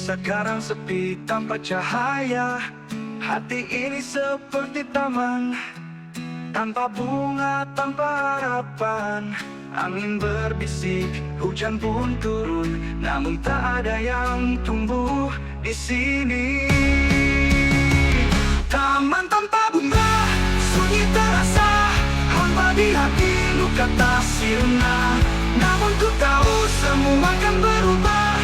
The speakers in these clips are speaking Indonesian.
sekarang sepi tanpa cahaya. Hati ini seperti taman, tanpa bunga, tanpa harapan. Angin berbisik, hujan pun turun, namun tak ada yang tumbuh di sini. Taman tanpa bunga, sunyi terasa, hampa di hati, luka tak sirna. Namun ku tahu semua akan berubah,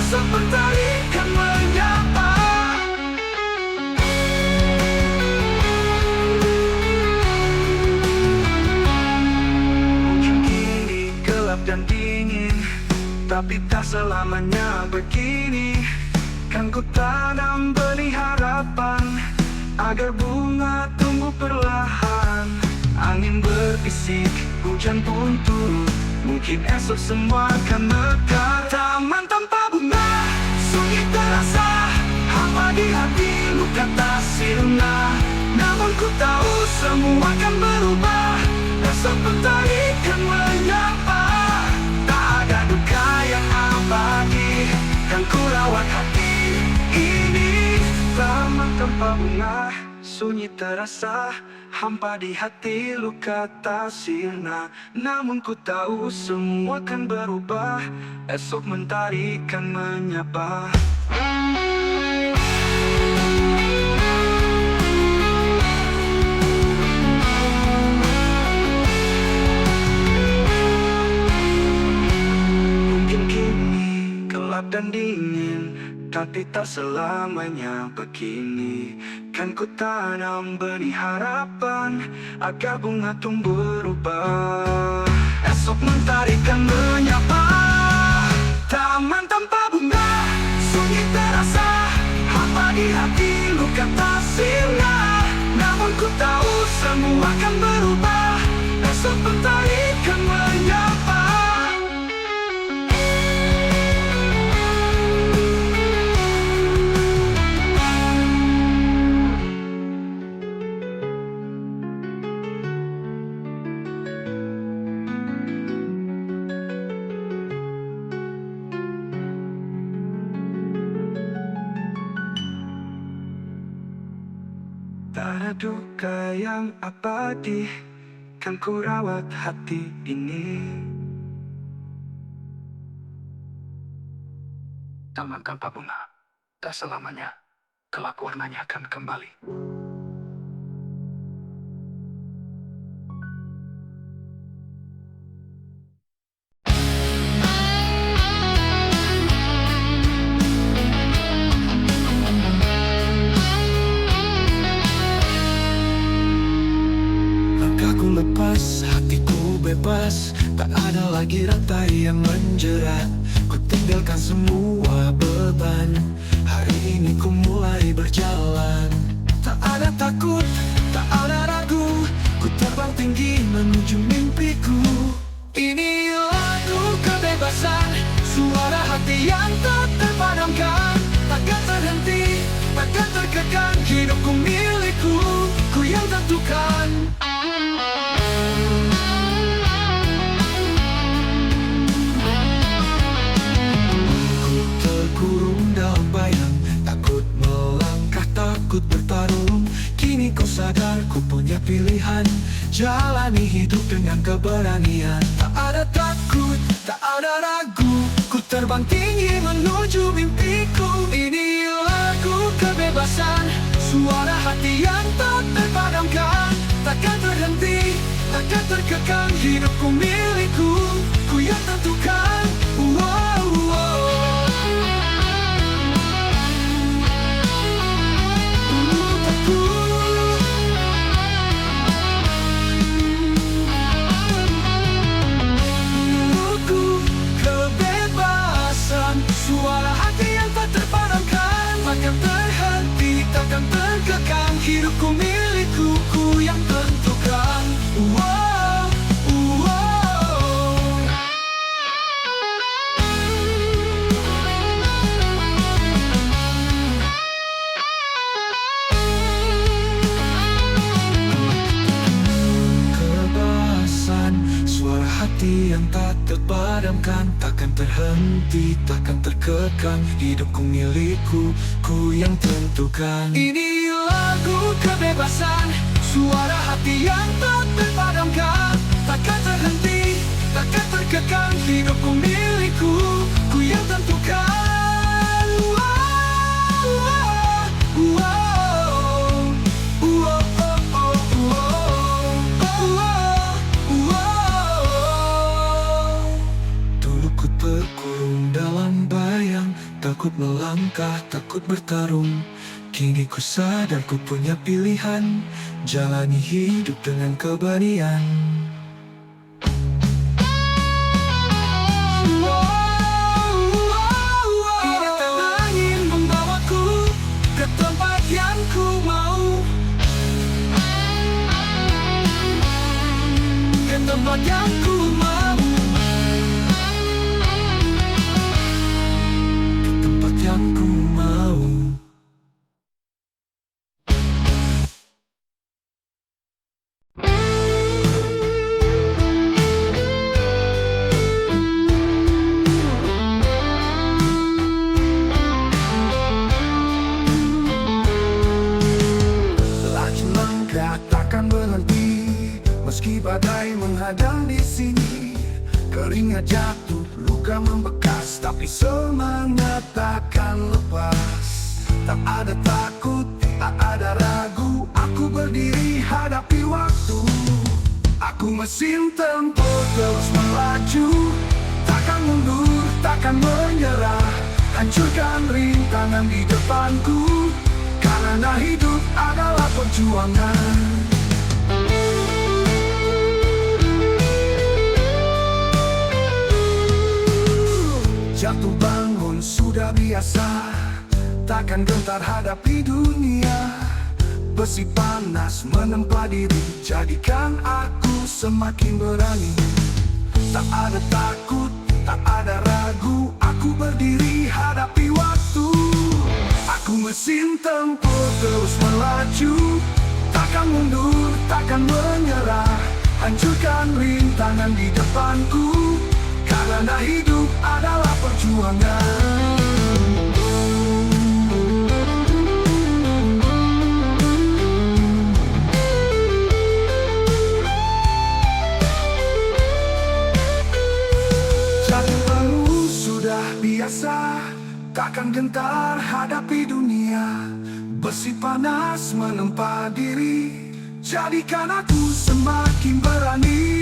esok mentari kan menyapa. Mungkin kini gelap dan dingin, tapi tak selamanya begini. Kan ku tanam benih harapan, agar bunga tumbuh perlahan. Angin berbisik, hujan pun turun, mungkin esok semua akan mekar. Taman tanpa bunga, sunyi terasa, hampa di hati, luka tak sirna. Namun ku tahu semua akan berubah, esok mentari kan menyapa. Tak ada duka yang abadi, kan ku rawat hati ini. Taman tanpa bunga, sunyi terasa, hampa di hati, luka tak sirna. Namun ku tahu semua akan berubah, esok mentari kan menyapa. Mungkin kini gelap dan dingin, tapi tak selamanya begini. Kan ku tanam benih harapan, agar bunga tumbuh berubah, esok mentari kan menyapa. Taman tanpa bunga, sunyi terasa, hampa di hati, luka tak sirna. Namun ku tahu semua akan berubah, esok mentari kan menyapa. Tak ada duka yang abadi, kan ku rawat hati ini. Taman tanpa bunga, tak selamanya kelak warnanya akan kembali. Lepas, hatiku bebas, tak ada lagi rantai yang menjerat. Ku tinggalkan semua beban, hari ini ku mulai berjalan. Tak ada takut, tak ada ragu, ku terbang tinggi menuju mimpiku. Ini lagu kebebasan, suara hati yang tak terpadamkan. Takkan terhenti, takkan terkekang, hidupku milikku, ku yang tentukan. Kurung dalam bayang, takut melangkah, takut bertarung. Kini kau sadar ku punya pilihan, jalani hidup dengan keberanian. Tak ada takut, tak ada ragu, ku terbang tinggi menuju mimpiku. Ini lagu kebebasan, suara hati yang tak terpadamkan. Takkan terhenti, takkan terkekang, hidupku milikku, ku yang tentukan. Wow, wow. Suara hati yang tak terpadamkan, takkan terhenti, takkan terkekang, hidupku milikku, ku yang tentukan. Wow, wow. Kebebasan, suara hati yang tak terpadamkan, takkan terhenti, takkan terkekang. Hidupku milikku, ku yang tentukan. Ini lagu kebebasan, suara hati yang tak terpadamkan. Takkan terhenti, takkan terkekang. Hidupku milikku, ku yang tentukan. Dulu ku terkurung dalam bayang, takut melangkah, takut bertarung. Kini ku sadar ku punya pilihan, jalani hidup dengan keberanian. Ini angin membawaku ke tempat yang ku mau, ke tempat yang ku mau, ke tempat yang ku mau. Takkan berhenti meski badai menghadang di sini. Keringat jatuh, luka membekas, tapi semangat takkan lepas. Tak ada takut, tak ada ragu, aku berdiri hadapi waktu. Aku mesin tempur terus melaju, takkan mundur, takkan menyerah. Hancurkan rintangan di depanku, karena hidup adalah perjuangan. Jatuh bangun sudah biasa, takkan gentar hadapi dunia. Besi panas menempa diri, jadikan aku semakin berani. Tak ada takut, tak ada ragu, aku berdiri hadapi waktu. Aku mesin tempur terus melaju, takkan mundur, takkan menyerah. Hancurkan rintangan di depanku, karena hidup adalah perjuangan. Jatuh bangun sudah biasa, takkan gentar hadapi dunia. Besi panas menempa diri, jadikan aku semakin berani.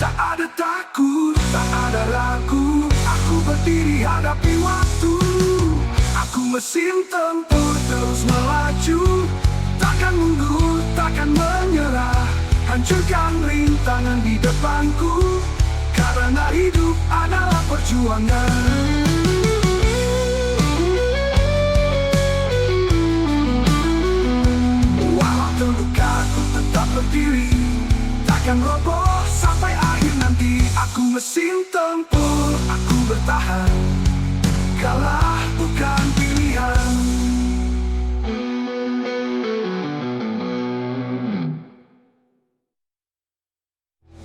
Tak ada takut, tak ada ragu, aku berdiri hadapi waktu. Aku mesin tempur terus melaju, takkan mundur, takkan menyerah. Hancurkan rintangan di depanku, karena hidup adalah perjuangan. Walau terluka aku tetap berdiri, takkan roboh sampai akhir nanti. Aku mesin tempur, aku bertahan, kalah bukan pilihan.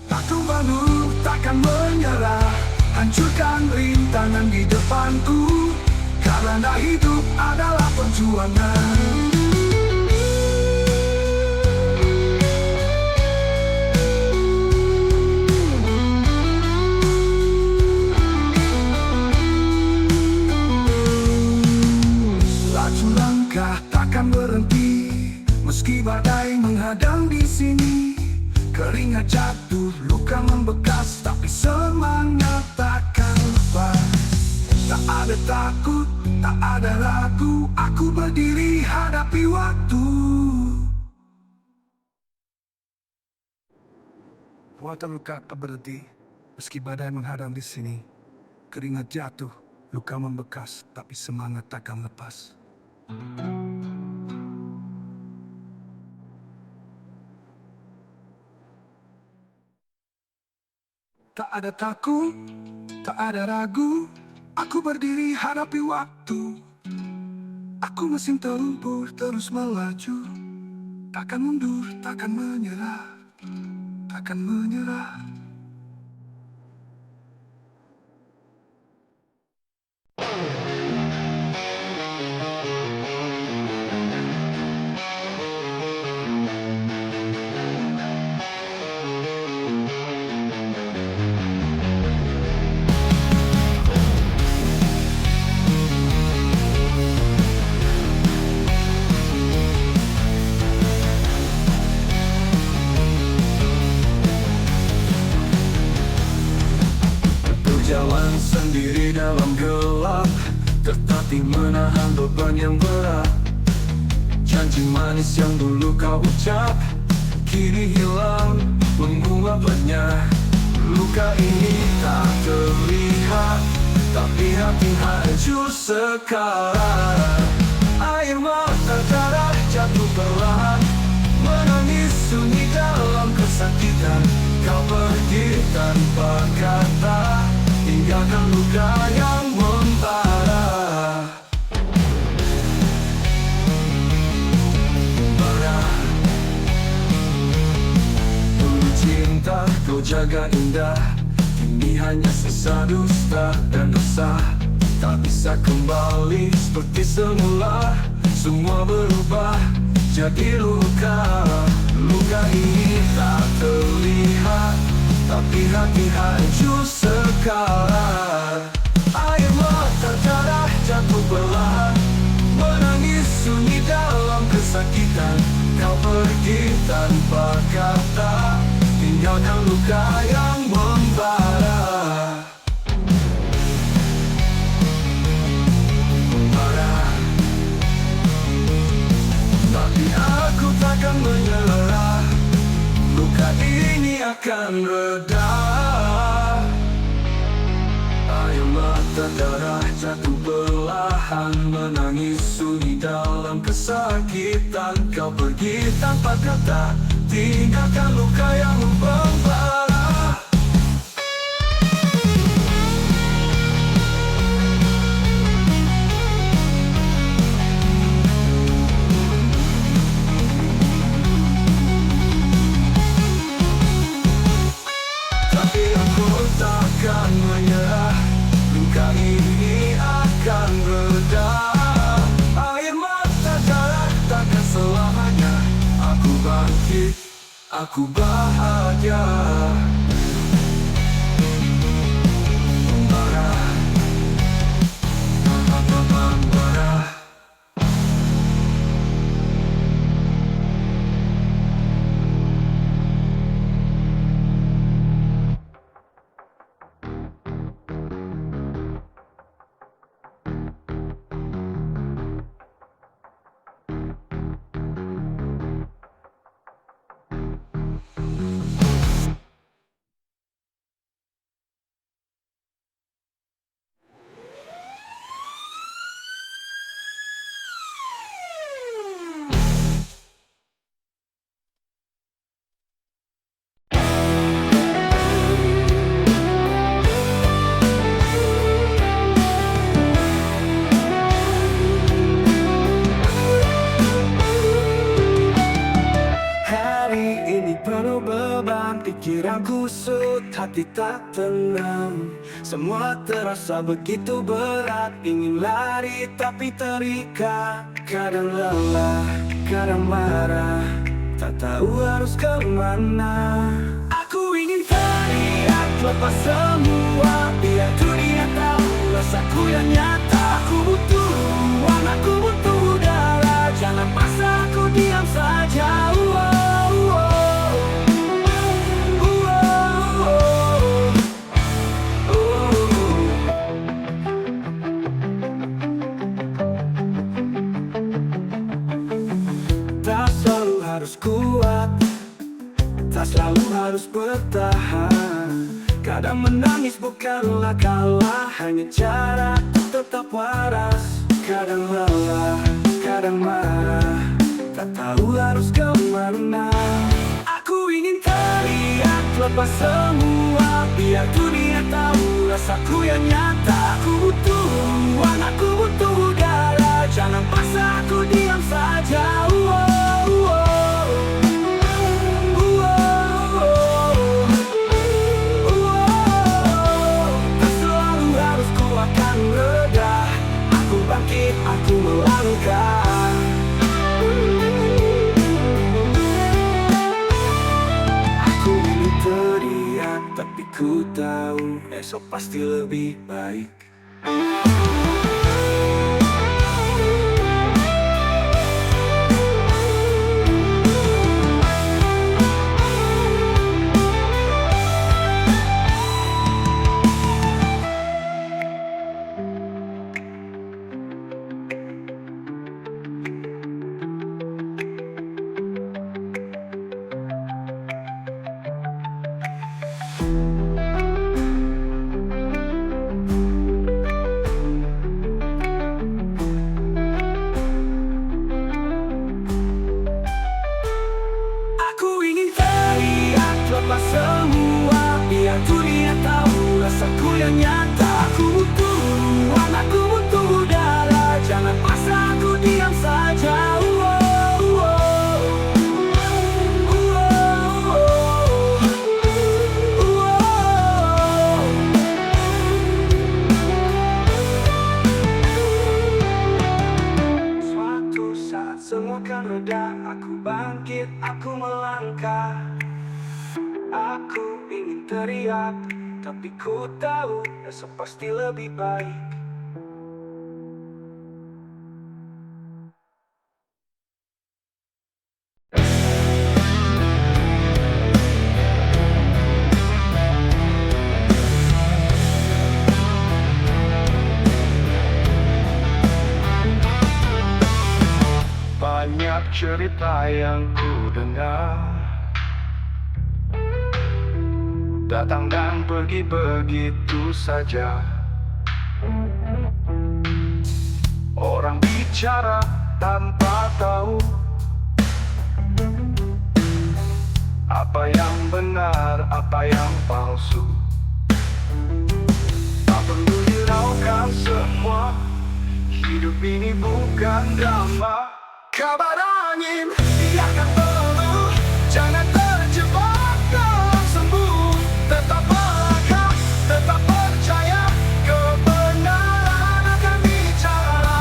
Takkan bangun, takkan menyerah. Hancurkan rintangan di depanku, karena hidup adalah perjuangan. Laju langkah takkan berhenti, meski badai menghadang di sini. Keringat jatuh, luka membekas, tapi semangat takkan lepas. Tak ada takut, tak ada ragu, aku berdiri hadapi waktu. Walau terluka tak berhenti, meski badai menghadang di sini. Keringat jatuh, luka membekas, tapi semangat takkan lepas. Tak ada takut, tak ada ragu, aku berdiri hadapi waktu. Aku mesin tempur terus melaju, takkan mundur, takkan menyerah, takkan menyerah. tertatih menahan beban yang berat. Janji manis yang dulu kau ucap kini hilang menguap lenyap. Luka ini tak terlihat, tapi hati hancur sekarang. Air mata darah jatuh perlahan, menangis sunyi dalam kesakitan. Kau pergi tanpa kata, tinggalkan luka yang membara. Dulu cinta kau jaga indah, kini hanya sisa dusta dan dosa. Tak bisa kembali seperti semula, semua berubah jadi luka. Luka ini tak terlihat, tapi hati hancur sekarang. Air mata darah jatuh perlahan, menangis sunyi dalam kesakitan. Kau pergi tanpa kata, tinggalkan luka yang membara. Tapi aku takkan menyerah, luka ini akan reda. Air mata darah jatuh perlahan, menangis sunyi dalam kesakitan. Kau pergi tanpa kata, tinggalkan luka yang membara. Tapi aku takkan menyerah, luka ini akan reda. Air mata darah takkan selamanya. Aku bangkit, aku bahagia. Membara, membara. Penuh beban, pikiran kusut, hati tak tenang. Semua terasa begitu berat, ingin lari tapi terikat. Kadang lelah, kadang marah, tak tahu harus kemana. Aku ingin teriak, lepas semua, biar dunia tahu rasaku yang nyata. Aku butuh ruang, aku butuh udara, jangan paksa aku diam saja. Tak selalu harus kuat, tak selalu harus bertahan. Kadang menangis bukanlah kalah, hanya cara tetap waras. Kadang lelah, kadang marah, tak tahu harus kemana. Aku ingin teriak, lepas semua, biar dunia tahu rasaku yang nyata. Aku butuh ruang, aku butuh udara, jangan paksa aku diam saja. Aku melangkah. Aku ingin teriak, tapi ku tahu esok pasti lebih baik. teriak, tapi ku tahu esok pasti lebih baik. Banyak cerita yang ku dengar, datang dan pergi begitu saja. Orang bicara tanpa tahu apa yang benar, apa yang palsu. Tak perlu hiraukan semua, hidup ini bukan drama. Kabar angin, biarkan berlalu, jangan terjebak dalam sembunyi. Tetap melangkah, tetap percaya, kebenaran akan bicara.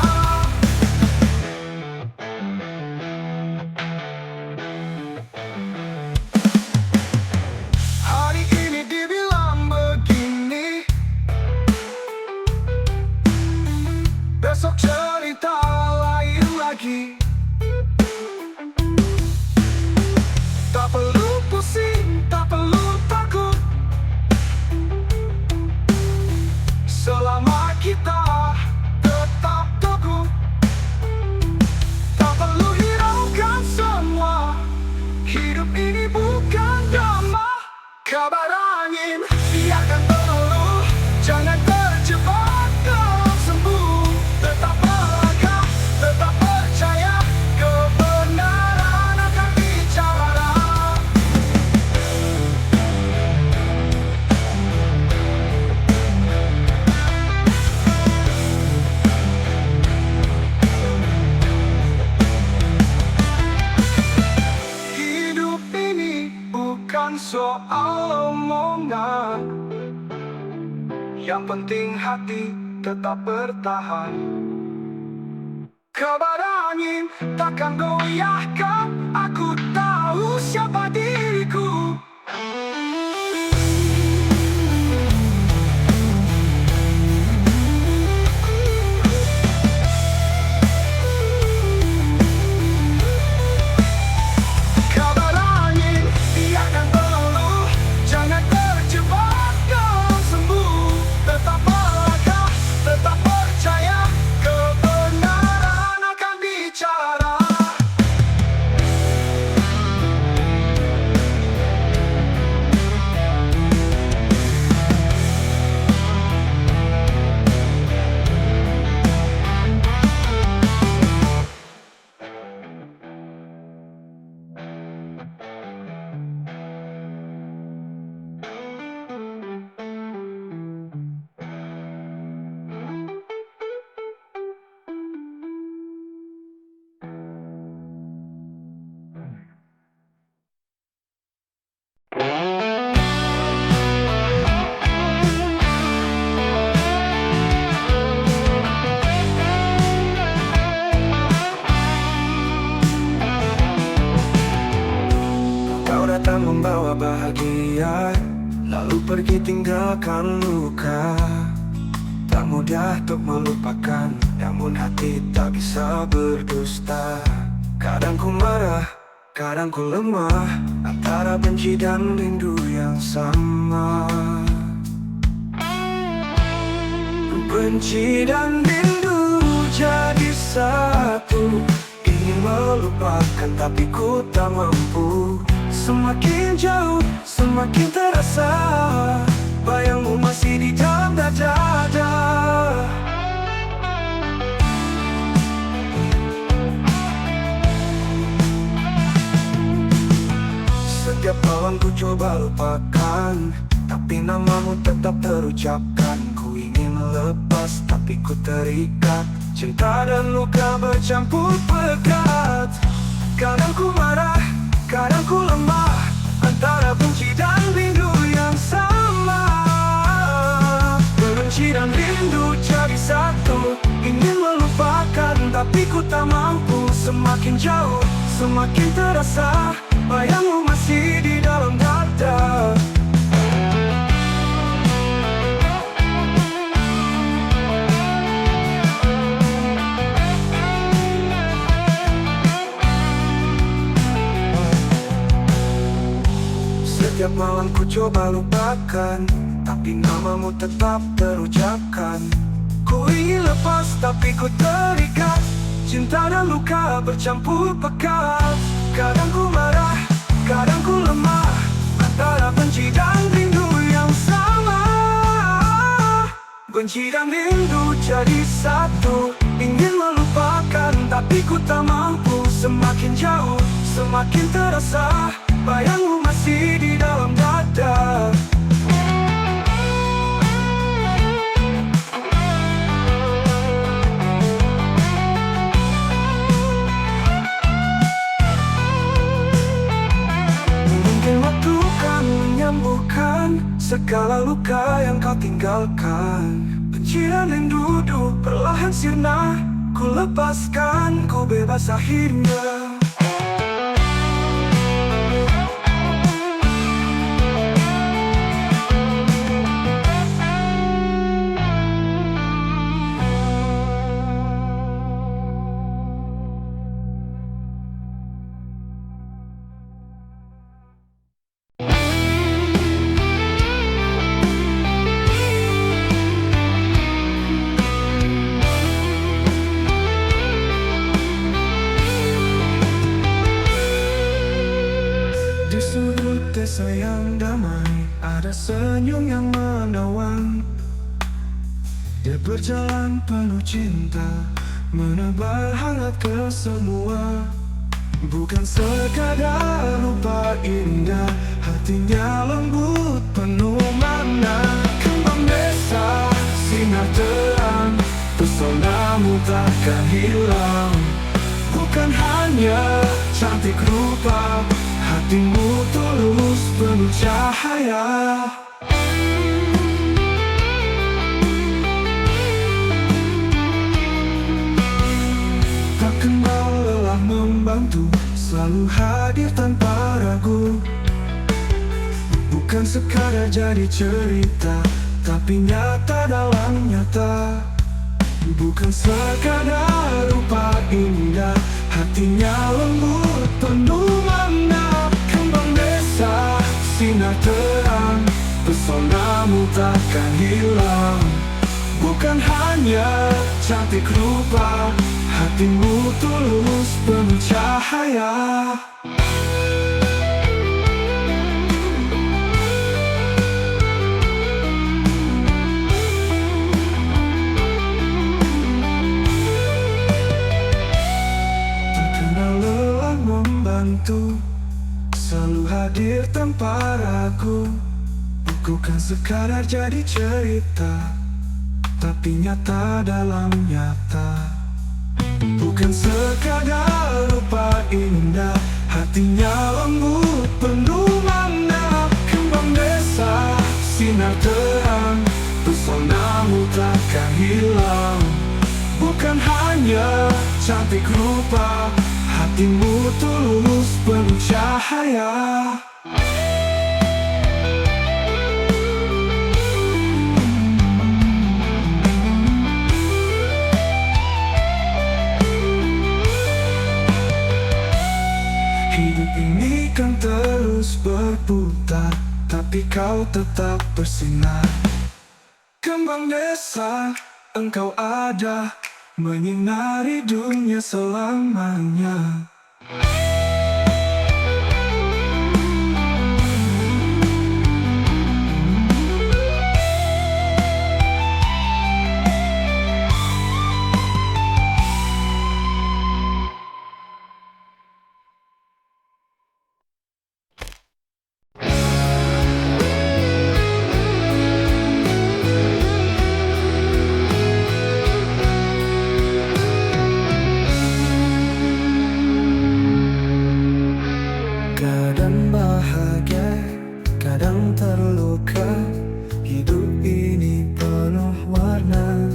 Hari ini dibilang begini, besok cerita lain lagi. Tak perlu pusing, tak perlu takut, selama kita tetap teguh. Tak perlu hiraukan semua, hidup ini bukan drama. Kabar angin, biarkan berlalu, jangan terjebak dalam sembunyi. Tetap melangkah, tetap percaya, kebenaran akan bicara. Hidup ini bukan soal omongan, yang penting hati tetap bertahan. Kabar angin takkan goyahkan, aku tahu siapa diriku. Kabar angin, biarkan berlalu, jangan terjebak dalam sembunyi. Tetap melangkah, tetap percaya, kebenaran akan bicara. Kau datang membawa bahagia, lalu pergi tinggalkan luka. Tak mudah untuk melupakan, namun hati tak bisa berdusta. Kadang ku marah, kadang ku lemah, antara benci dan rindu yang sama. Benci dan rindu jadi satu, ingin melupakan tapi ku tak mampu. Semakin jauh, semakin terasa, bayangmu masih di dalam dada. Setiap malam ku coba lupakan, tapi namamu tetap terucapkan. Ku ingin lepas, tapi ku terikat, cinta dan luka bercampur pekat. Kadang ku marah, kadang ku lemah, antara benci dan rindu yang sama. Benci dan rindu jadi satu, ingin melupakan tapi ku tak mampu. Semakin jauh, semakin terasa, bayangmu masih di dalam dada. malam ku coba lupakan, tapi namamu tetap terucapkan. Ku ingin lepas tapi ku terikat, cinta dan luka bercampur pekat. Kadang ku marah, kadang ku lemah, antara benci dan rindu yang sama. Benci dan rindu jadi satu, ingin melupakan tapi ku tak mampu. Semakin jauh, semakin terasa, bayangmu masih di dalam dada. Mungkin waktu kan menyembuhkan segala luka yang kau tinggalkan. Benci dan rindu perlahan sirna, ku lepaskan, ku bebas akhirnya. Di sudut desa yang damai, ada senyum yang menawan. Dia berjalan penuh cinta, menebar hangat ke semua. Bukan sekadar rupa indah, hatinya lembut penuh makna. Kembang desa, sinar terang, pesonamu takkan hilang. Bukan hanya cantik rupa, hatimu tulus penuh cahaya. Tak kenal lelah membantu, selalu hadir tanpa ragu. Bukan sekadar jadi cerita, tapi nyata dalam nyata. Bukan sekadar rupa indah, hatinya lembut penuh makna. Kembang desa, sinar terang, pesonamu takkan hilang. Bukan hanya cantik rupa, hatimu tulus penuh cahaya. Selalu hadir tanpa ragu. Bukan sekadar jadi cerita, tapi nyata dalam nyata. Bukan sekadar rupa indah, hatinya lembut penuh makna. Kembang desa, sinar terang, pesonamu takkan hilang. Bukan hanya cantik rupa, hatimu tulus penuh cahaya. Hidup ini kan terus berputar, tapi kau tetap bersinar. Kembang desa, engkau ada, menyinari dunia selamanya. Kadang bahagia, kadang terluka. Hidup ini penuh warna,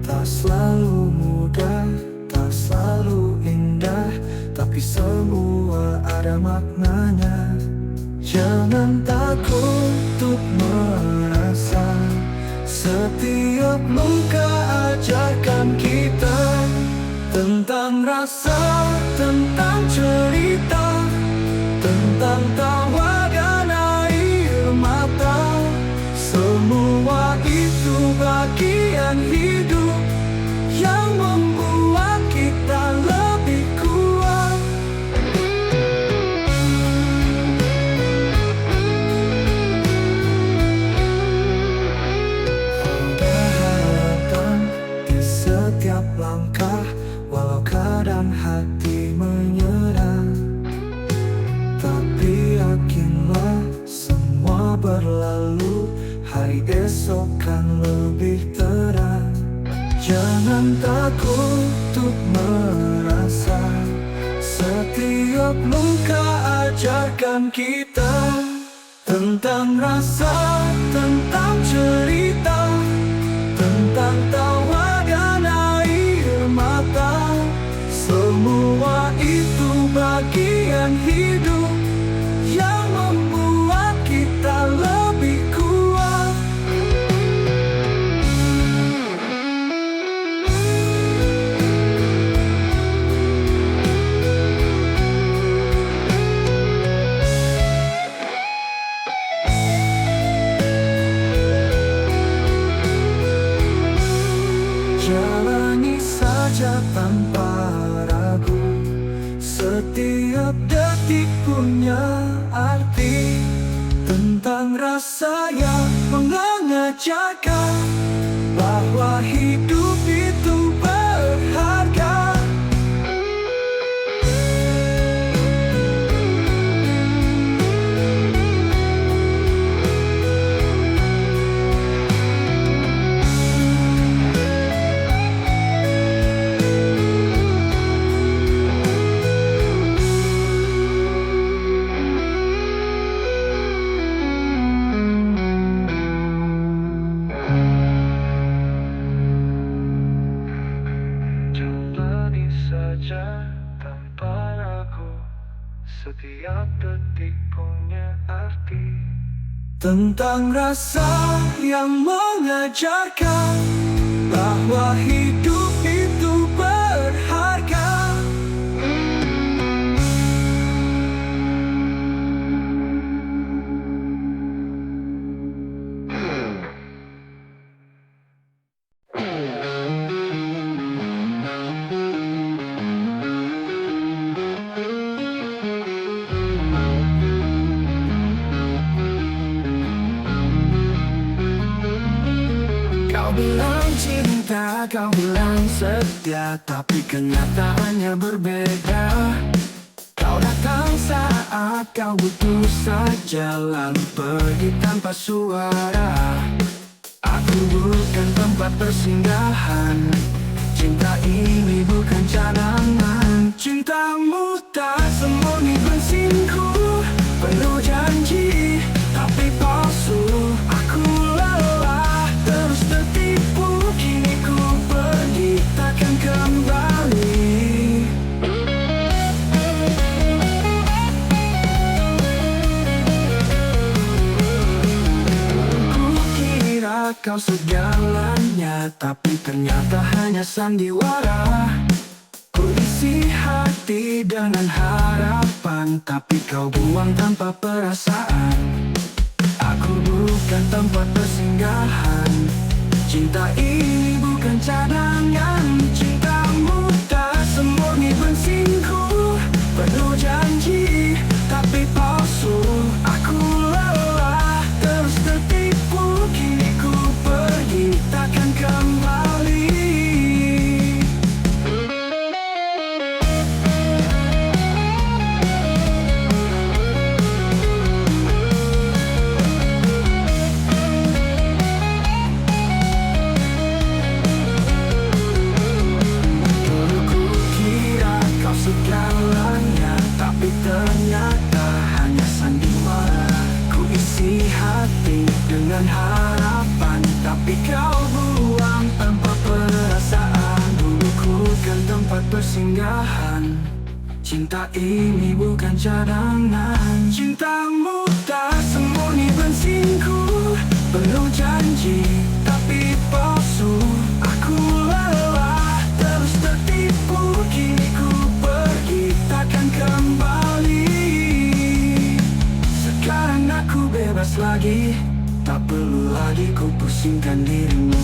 tak selalu mudah, tak selalu indah, tapi semua ada maknanya. Jangan takut untuk merasa, setiap luka ajarkan kita tentang rasa, tentang cerita, tentang tawa dan Jangan takut untuk merasa. Setiap luka ajarkan kita tentang rasa, tentang cerita, tentang tawa dan air mata. Semua itu bagian hidup yang membuat kita lebih kuat. Jalani saja tanpa ragu. Setiap detik punya arti. Tentang rasa yang mengajarkan bahwa hidup itu berharga. Jalani saja tanpa ragu. Setiap detik punya arti. Tentang rasa yang mengajarkan bahwa hidup itu berharga. Kau bilang cinta, kau bilang setia, tapi kenyataannya berbeda. Kau datang saat kau butuh saja, lalu pergi tanpa suara. Aku bukan tempat persinggahan. Cinta ini bukan cadangan. Cintamu tak semurni bensinku, penuh janji tapi palsu. Aku lelah terus tertipu, kini ku pergi takkan kembali. Ku kira kau segalanya, tapi ternyata hanya sandiwara. Ku isi hati dengan harapan, tapi kau buang tanpa perasaan. Aku bukan tempat persinggahan. Cinta ini bukan cadangan. Cintamu tak semurni bensinku, penuh janji tapi palsu. Aku lelah terus tertipu, kini ku pergi takkan kembali. Segalanya, tapi ternyata hanya sandiwara. Ku isi hati dengan harapan, tapi kau buang tanpa perasaan. Dulu ku kan tempat persinggahan. Cinta ini bukan cadangan. Cintamu tak semurni bensinku, penuh janji tapi palsu. Aku lelah terus tertipu, kini ku pergi takkan kembali. Sekarang aku bebas lagi, tak perlu lagi ku pusingkan dirimu.